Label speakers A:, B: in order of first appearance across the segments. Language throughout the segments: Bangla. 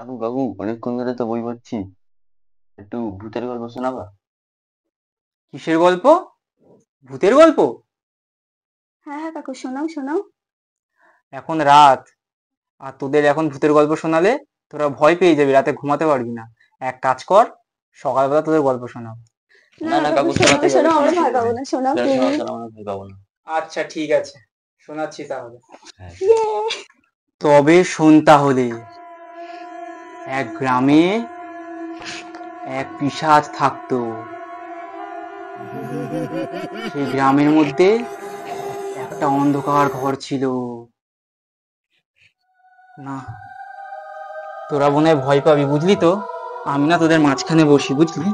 A: কাকু কাকু অনেকক্ষণ ধরে তো বই পড়ছি, একটু ভূতের গল্প শোনাবা?
B: কিসের গল্প? ভূতের গল্প?
C: হ্যাঁ হ্যাঁ কাকু, শোনাও শোনাও।
B: এখন রাত, আর তোদের এখন ভূতের গল্প শোনালে তোরা ভয় পেয়ে যাবি, রাতে ঘুমাতে পারবি না। এক কাজ কর, সকালবেলা তোদের গল্প শোনাও।
A: না না কাকু,
C: শোনাও
A: শোনাতে হবে,
C: শোনাও, আমরা
A: শোনাতে
C: ভয়
A: হবে।
C: পাবো না, শোনাও
A: শোনাও
C: প্লিজ।
A: শোনাও, আমরা ভয় পাবো না।
B: আচ্ছা ঠিক আছে, শোনাচ্ছি তাহলে।
A: হ্যাঁ।
B: তবে শোন তাহলে। এক গ্রামে এক পিশাচ থাকতো। সেই গ্রামের মধ্যে একটা অন্ধকার ঘর ছিল। না, তোরা মনে হয় ভয় পাবি, বুঝলি তো? আমি না তোদের মাঝখানে বসি, বুঝলি?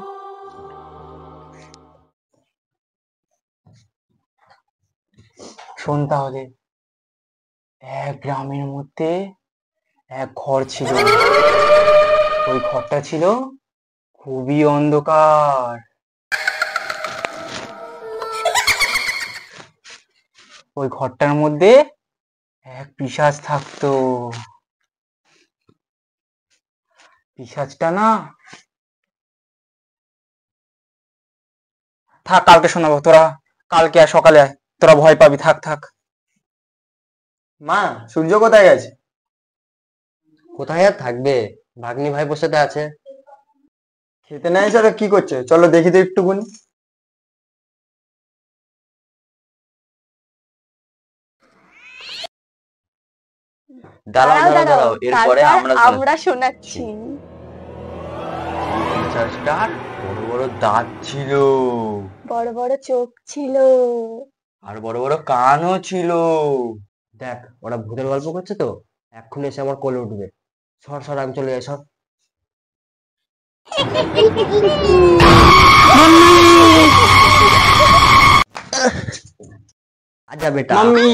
B: শোন তাহলে। এক গ্রামের মধ্যে এক ঘর ছিল। ওই ঘরটা ছিল খুবই অন্ধকার। ওই ঘরটার মধ্যে এক পিশাচ থাকতো। পিশাচটা না, থাক, কালকে শোনাবো। তোরা কালকে আর সকালে আয়, তোরা ভয় পাবি। থাক থাক।
D: মা, সূর্য কোথায় গেছে?
E: কোথায় আর থাকবে, ভাগ্নি ভাইপোর সাথে আছে।
D: খেতে না এসে আর কি করছে? চলো দেখি তো একটুকুনি।
A: দাঁড়াও
C: দাঁড়াও
A: দাঁড়াও
C: দাঁড়াও,
A: দাঁড়াও, এরপরে
C: তারপর
A: আমরা
C: আমরা শোনাচ্ছি।
A: পিশাচটার বড় বড় দাঁত ছিল,
C: বড় বড় চোখ ছিল।
A: আর বড় বড় কানও ছিল।
E: দেখ, ওরা ভূতের গল্প করছে তো, এক্ষুনি এসে আমার কোলে উঠবে। সর সর, আমি চলে যাই, সর। আচ্ছা বেটা,
B: মাম্মি,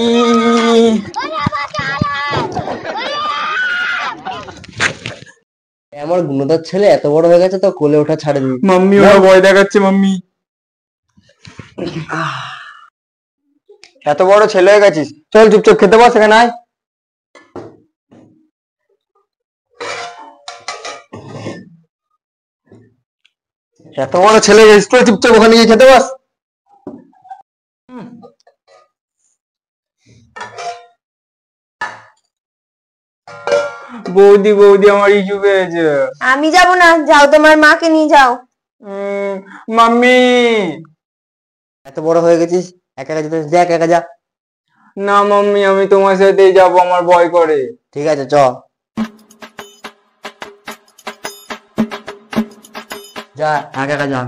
E: আমার গুণধর ছেলে এত বড় হয়ে গেছে তো কোলে ওঠা ছাড়ে দিই।
B: মাম্মি ওরা ভয় দেখাচ্ছে মাম্মি।
D: এত বড় ছেলে হয়ে গেছিস, চল চুপচাপ খেতে বস এখানে আয়। এত বড় ছেলে হয়ে গেছিস, চল চুপচাপ ওখানে গিয়ে খেতে বস।
B: বৌদি বৌদি, আমার ইস্যু পেয়েছে।
C: আমি যাব না, যাও তোমার মাকে নিয়ে যাও।
B: মাম্মি।
E: এত বড় হয়ে গেছিস, একা একা যেতে যা, একা একা যা।
B: না মাম্মি, আমি তোমার সাথেই যাবো, আমার ভয় করে।
E: ঠিক আছে, চ যা, একা একা যা।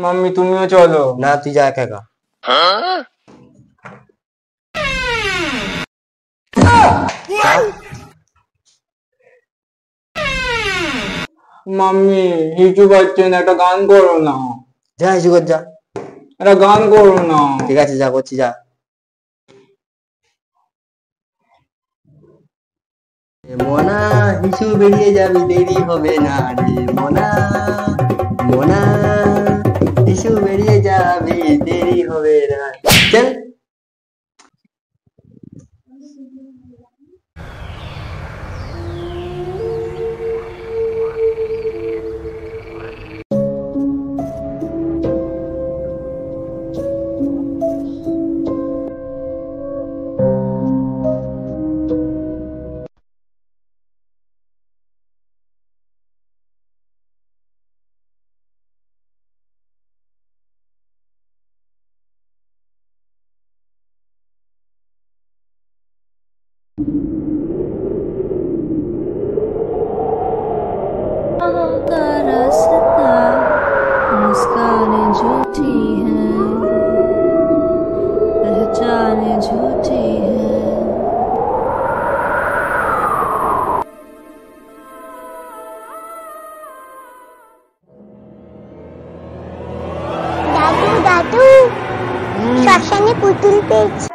B: মাম্মি তুমিও চলো।
E: না, তুই যা একা একা।
B: মাম্মি হিচু পাচ্ছেন, একটা গান করো না।
E: যা, এসে কর যা।
B: একটা গান করো না।
E: ঠিক আছে, যা করছি, যা। মনা, হিসু বেরিয়ে যাবি, দেরি হবে না রে মনা। মনা, হিসু বেরিয়ে যাবি, দেরি হবে না। চল।
F: का रास्ता मुस्कानें झूठी हैं, पहचानें झूठी हैं।
G: দাদু দাদু, শ্মশানে পুতুল পেয়েছি।